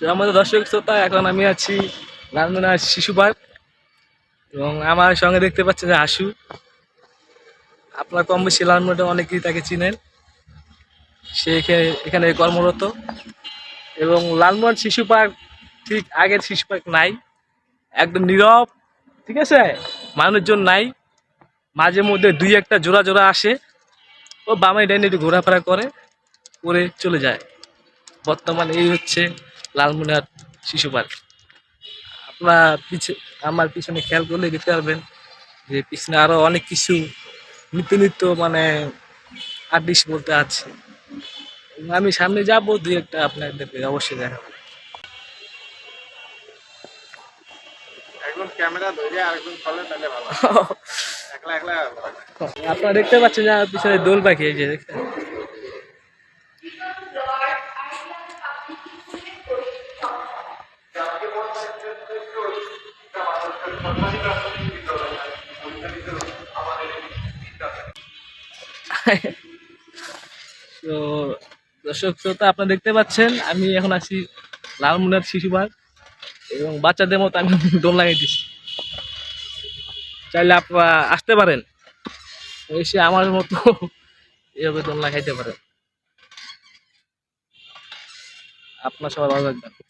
আমাদের দর্শক শ্রোতা, এখন আমি আছি লালমনিরহাট শিশু পার্ক এবং আমার সঙ্গে দেখতে পাচ্ছেন যে আশু। আপনার কম বেশি লালমনিরহাটে অনেকেই তাকে চিনেন। সে এখানে কর্মরত এবং লালমনিরহাট শিশু পার্ক ঠিক আগের শিশু পার্ক নাই, একদম নীরব। ঠিক আছে, মানুষজন নাই, মাঝে মধ্যে দুই একটা জোড়া জোড়া আসে, ও বামে ডাইনে একটু ঘোরাফেরা করে করে চলে যায়। বর্তমানে এই হচ্ছে লালমনিরহাট শিশু পার্ক। আপনার আমার পিছনে খেয়াল করলে দেখতে পারবেন যে পিছনে আরো অনেক কিছু নিত্য নিত্য মানে আর্টিস্ট বলতে আছে। আমি সামনে যাবো, দুই একটা আপনাদেরকে অবশ্যই দেখাবো। একজন ক্যামেরা ধরে আরেকজন চলে তাহলে ভালো। একলা একলা আপনারা দেখতে পাচ্ছেন যে আমার পিছনে দোল পাখি, এই যে দেখছেন। তো দর্শক শ্রোতা, আপনারা দেখতে পাচ্ছেন আমি এখন আছি লালমনিরহাট শিশু পার্ক এবং বাচ্চাদের মতো আমি দোল লাগিয়ে দিচ্ছি। চাইলে আপনারা আসতে পারেন, এসে আমার মতো এভাবে দোলনা খাইতে পারেন। আপনার সবাই ভালো থাকবেন।